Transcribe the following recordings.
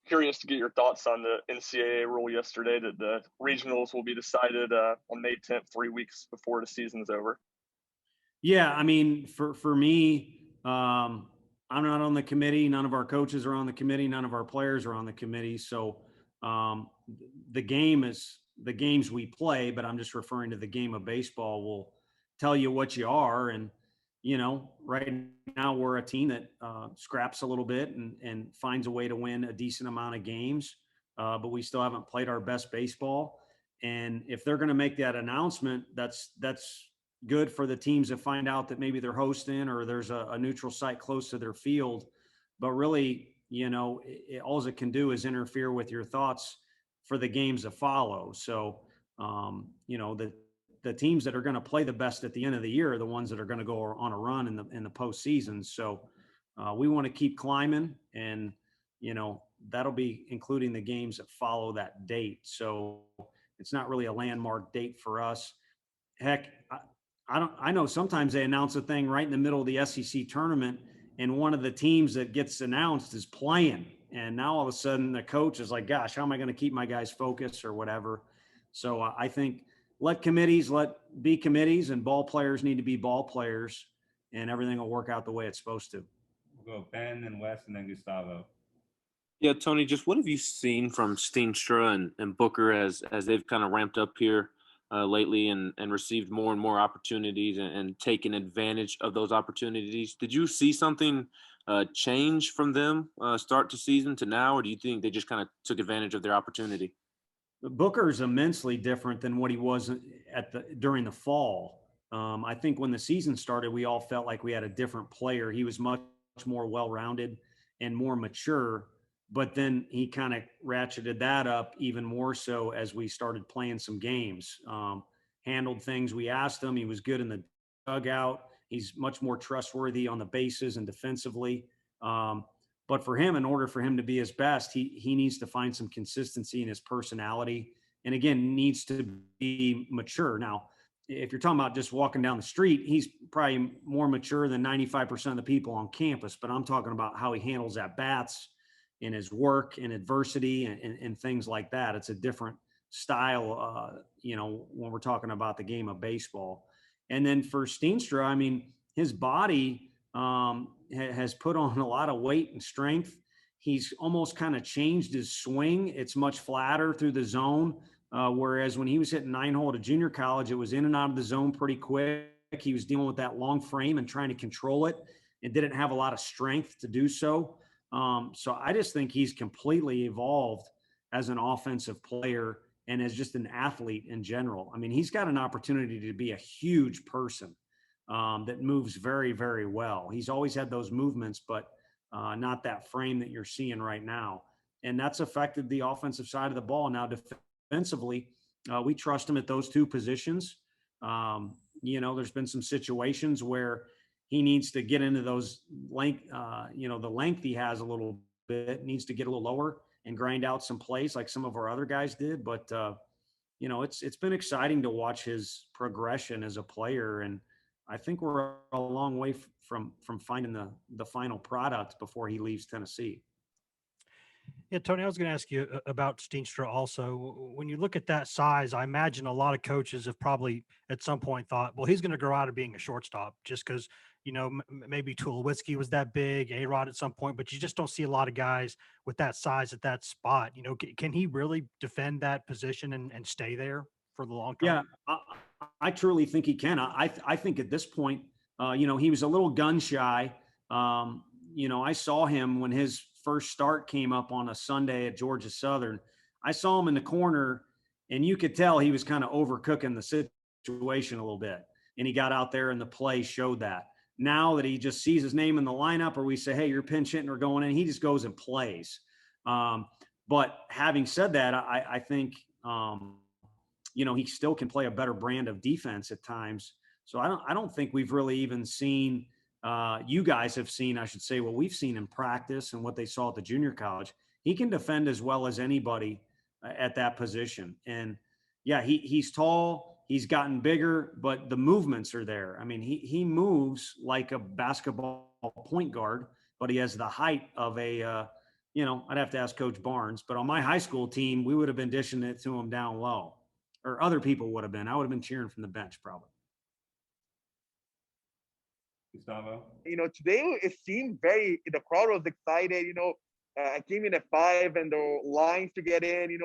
curious to get your thoughts on the NCAA rule yesterday that the regionals will be decided on May 10th, 3 weeks before the season's over. Yeah, I mean, for me, I'm not on the committee. None of our coaches are on the committee. None of our players are on the committee. So um, the game is the games we play, but I'm just referring to the game of baseball. Will tell you what you are, and right now we're a team that scraps a little bit and finds a way to win a decent amount of games, but we still haven't played our best baseball. And if they're going to make that announcement, that's good for the teams that find out that maybe they're hosting or there's a neutral site close to their field. But really, all it can do is interfere with your thoughts for the games that follow. So, the teams that are going to play the best at the end of the year are the ones that are going to go on a run in the postseason. So, we want to keep climbing, and that'll be including the games that follow that date. So, it's not really a landmark date for us. Heck, I know sometimes they announce a thing right in the middle of the SEC tournament, and one of the teams that gets announced is playing. And now all of a sudden the coach is like, gosh, how am I going to keep my guys focused or whatever? So I think let committees be committees, and ball players need to be ball players, and everything will work out the way it's supposed to. We'll go Ben, then Wes, and then Gustavo. Yeah, Tony, just what have you seen from Steenstra and Booker as they've kind of ramped up here lately and received more and more opportunities and taken advantage of those opportunities? Did you see something change from them start to season to now, or do you think they just kind of took advantage of their opportunity? Booker is immensely different than what he was during the fall. I think when the season started, we all felt like we had a different player. He was much more well-rounded and more mature, but then he kind of ratcheted that up even more so as we started playing some games. Handled things we asked him. He was good in the dugout. He's much more trustworthy on the bases and defensively. But for him, in order for him to be his best, he needs to find some consistency in his personality, and again, needs to be mature. Now, if you're talking about just walking down the street, he's probably more mature than 95% of the people on campus. But I'm talking about how he handles at bats, in his work, in adversity, and things like that. It's a different style, when we're talking about the game of baseball. And then for Steenstra, I mean, his body has put on a lot of weight and strength. He's almost kind of changed his swing. It's much flatter through the zone. Whereas when he was hitting 9-hole at a junior college, it was in and out of the zone pretty quick. He was dealing with that long frame and trying to control it, and didn't have a lot of strength to do so. So I just think he's completely evolved as an offensive player and as just an athlete in general. I mean, he's got an opportunity to be a huge person that moves very, very well. He's always had those movements, but not that frame that you're seeing right now. And that's affected the offensive side of the ball. Now, defensively, we trust him at those two positions. There's been some situations where he needs to get into those length, the length he has a little bit, needs to get a little lower and grind out some plays like some of our other guys did. But, it's been exciting to watch his progression as a player. And I think we're a long way from finding the final product before he leaves Tennessee. Yeah, Tony, I was going to ask you about Steenstra also. When you look at that size, I imagine a lot of coaches have probably at some point thought, well, he's going to grow out of being a shortstop just because, maybe Tulowitzki was that big, A-Rod at some point, but you just don't see a lot of guys with that size at that spot. Can he really defend that position and stay there for the long term? Yeah, I truly think he can. I think at this point, he was a little gun shy. I saw him when his first start came up on a Sunday at Georgia Southern. I saw him in the corner, and you could tell he was kind of overcooking the situation a little bit. And he got out there, and the play showed that. Now that he just sees his name in the lineup, or we say, hey, you're pinch hitting or going in, he just goes and plays. But having said that, I think, he still can play a better brand of defense at times. So I don't think we've really even seen you guys have seen, I should say, what we've seen in practice and what they saw at the junior college. He can defend as well as anybody at that position. And yeah, he's tall, he's gotten bigger, but the movements are there. I mean, he moves like a basketball point guard, but he has the height of a I'd have to ask Coach Barnes, but on my high school team, we would have been dishing it to him down low, or other people would have been. I would have been cheering from the bench probably. Gustavo? Today it seemed the crowd was excited. I came in at 5 and the lines to get in,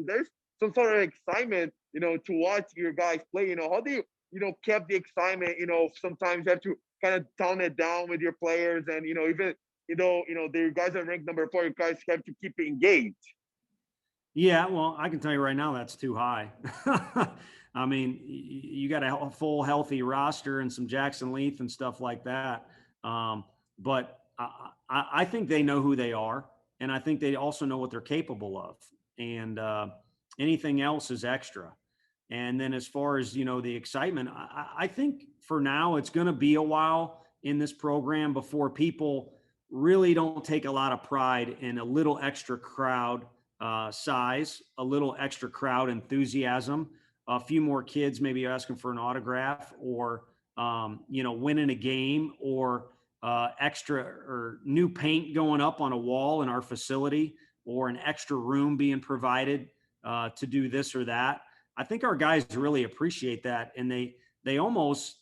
there's some sort of excitement, to watch your guys play. How do you, kept the excitement? Sometimes you have to kind of tone it down with your players, and, even, the guys are ranked number 4, you guys have to keep it engaged. Yeah, well, I can tell you right now that's too high. I mean, you got a full healthy roster and some Jackson Leaf and stuff like that. But I think they know who they are, and I think they also know what they're capable of. And anything else is extra. And then as far as, the excitement, I think for now it's going to be a while in this program before people really don't take a lot of pride in a little extra crowd size, a little extra crowd enthusiasm, a few more kids maybe asking for an autograph, or winning a game, or extra or new paint going up on a wall in our facility, or an extra room being provided to do this or that. I think our guys really appreciate that, and they almost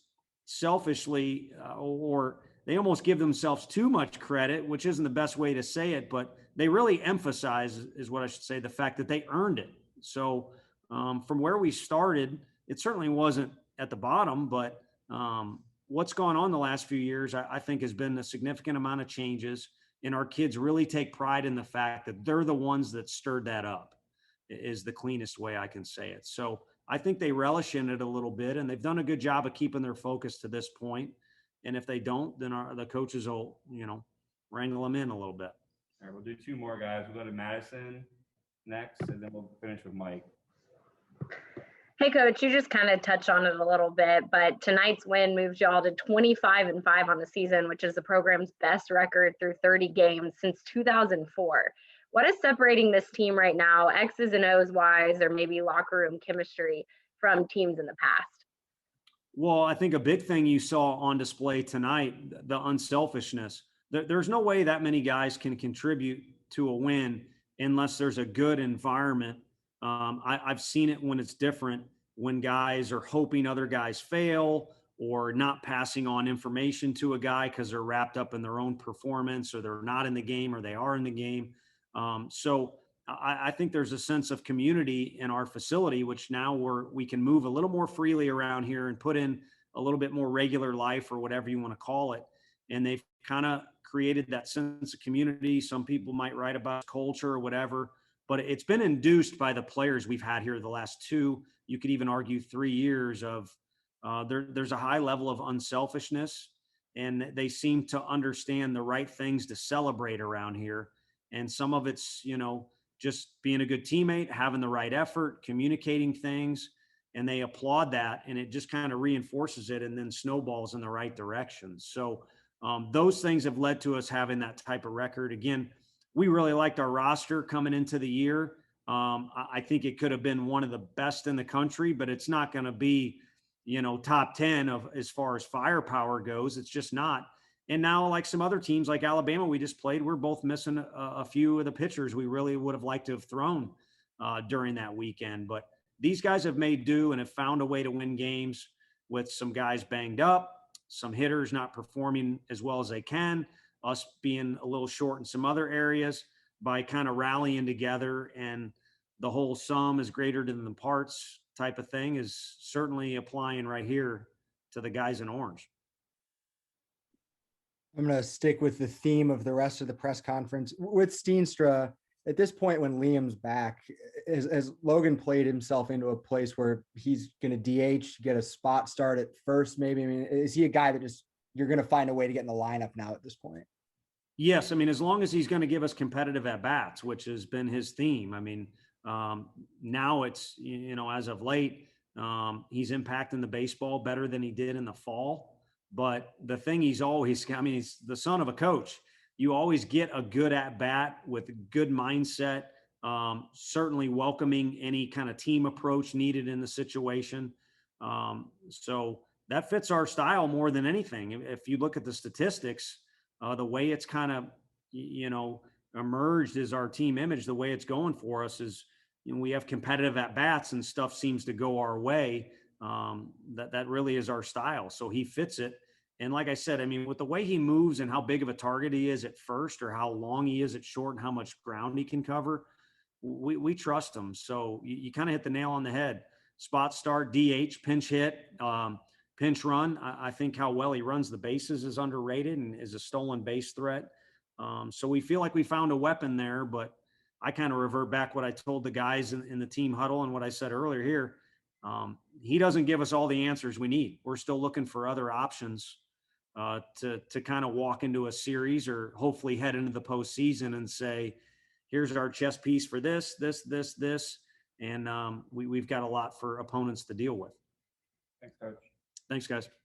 selfishly or they almost give themselves too much credit, which isn't the best way to say it, but they really emphasize, is what I should say, the fact that they earned it. So from where we started, it certainly wasn't at the bottom, but what's gone on the last few years, I think has been a significant amount of changes, and our kids really take pride in the fact that they're the ones that stirred that up, is the cleanest way I can say it. So I think they relish in it a little bit, and they've done a good job of keeping their focus to this point. And if they don't, then the coaches will, wrangle them in a little bit. All right, we'll do 2 more, guys. We'll go to Madison next, and then we'll finish with Mike. Hey, Coach, you just kind of touched on it a little bit, but tonight's win moves y'all to 25-5 on the season, which is the program's best record through 30 games since 2004. What is separating this team right now, X's and O's wise, or maybe locker room chemistry, from teams in the past? Well, I think a big thing you saw on display tonight, the unselfishness. There's no way that many guys can contribute to a win unless there's a good environment. I've seen it when it's different, when guys are hoping other guys fail, or not passing on information to a guy because they're wrapped up in their own performance, or they're not in the game, or they are in the game. So I think there's a sense of community in our facility, which now we can move a little more freely around here and put in a little bit more regular life, or whatever you want to call it. And they've kind of created that sense of community. Some people might write about culture or whatever, but it's been induced by the players we've had here the last 2, you could even argue 3 years of there's a high level of unselfishness, and they seem to understand the right things to celebrate around here. And some of it's, just being a good teammate, having the right effort, communicating things, and they applaud that, and it just kind of reinforces it and then snowballs in the right direction. So those things have led to us having that type of record. Again, we really liked our roster coming into the year. I think it could have been one of the best in the country, but it's not going to be, top 10 of as far as firepower goes. It's just not. And now, like some other teams like Alabama we just played, we're both missing a few of the pitchers we really would have liked to have thrown during that weekend. But these guys have made do and have found a way to win games with some guys banged up, some hitters not performing as well as they can, us being a little short in some other areas, by kind of rallying together. And the whole sum is greater than the parts type of thing is certainly applying right here to the guys in orange. I'm going to stick with the theme of the rest of the press conference with Steenstra. At this point, when Liam's back, as Logan played himself into a place where he's going to DH, get a spot start at first, maybe. I mean, is he a guy that you're going to find a way to get in the lineup now at this point? Yes. I mean, as long as he's going to give us competitive at bats, which has been his theme. I mean, now it's, as of late, he's impacting the baseball better than he did in the fall. But the thing he's the son of a coach. You always get a good at bat with a good mindset, certainly welcoming any kind of team approach needed in the situation. So that fits our style more than anything. If you look at the statistics, the way it's kind of, emerged as our team image, the way it's going for us is, we have competitive at bats and stuff seems to go our way. That really is our style. So he fits it. And like I said, I mean, with the way he moves and how big of a target he is at first, or how long he is at short and how much ground he can cover, we trust him. So you kind of hit the nail on the head. Spot start, DH, pinch hit, pinch run. I think how well he runs the bases is underrated and is a stolen base threat. So we feel like we found a weapon there, but I kind of revert back what I told the guys in the team huddle and what I said earlier here. He doesn't give us all the answers we need. We're still looking for other options to kind of walk into a series or hopefully head into the postseason and say, here's our chess piece for this. And we've got a lot for opponents to deal with. Thanks, Coach. Thanks, guys.